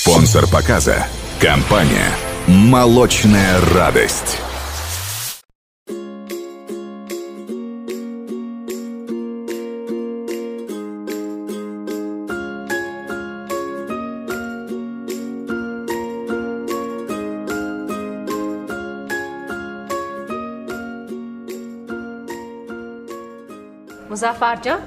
Спонсор показа – компания «Молочная радость». मुज़फ़्फ़र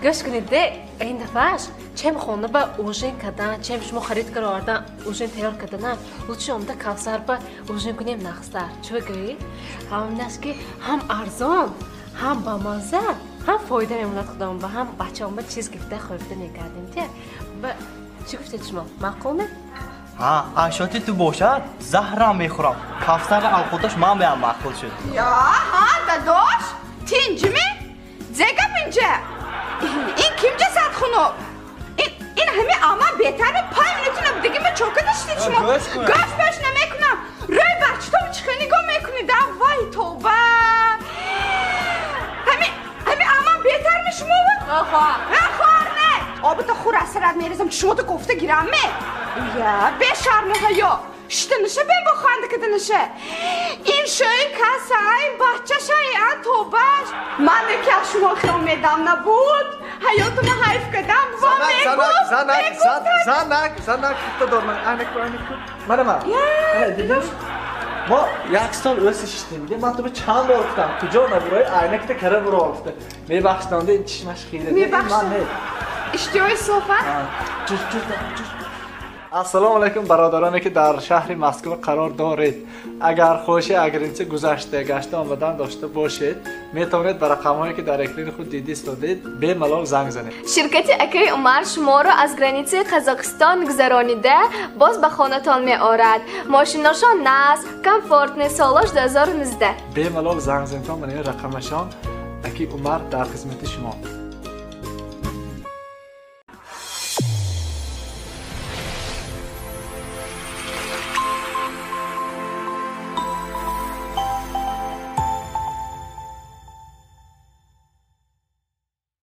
गोश करीदे این دفعهش چه میخونه با اوژن کردن چه شما خرید کرده آردن اوژن تیار کردن لطفاً اومده کوثر با اوژن کنیم نخستر چه بگی هم نسکی هم ارزان هم با مزه هم فایده میموند خودمون و هم بچه‌ام با چیز گفته خورده نگردیم تیه و چی گفتید شما معقوله اشاتی تو باشد زهرم میخورم کوثر الخودش من بهم معقول شد یا داداش تینجمی زگم اینجا این کیم جسد خونو این همه آمان بهتر به پای میتونم دیگه من چوکه داشتید شما گاش باش نمیکنم روی بچه تو چخه نگاه میکنی در وای توبه همه آمان بهتر می شما نخوار نه آب تا خور اثرت میرزم شما تو گفته گیرم یا به شرمه ها یا شده نشه بین با خانده کده نشه این شایی کسه این بچه شایی ان توبهش من که شما خیام میدم نبود حیاتو ما حیف کدم با زنک تو دارم اینک منم دیدیش ما یک سال رسش اشتیم من تو به چند بار گفتم تو جا نبورای اینک تو کره برو آفته میبخشتنده این چشمش خیره میبخشتنده اشتیای صحبت السلام علیکم برادرانی که در شهر مسکو قرار دارید اگر خوشی اگر اینچه گذشته گشته آمدن داشته باشید میتونید به رقم‌هایی که در اکران خود دیدید به ملال زنگ زنید شرکت اکی عمر شما را از گرانیته قزاقستان گذرانیده باز به خانه‌تان می‌آورد ماشیناشان ناز کامفورت سالش 2019 به ملال زنگ زنید تا من رقمشان اکی عمر در خدمت شما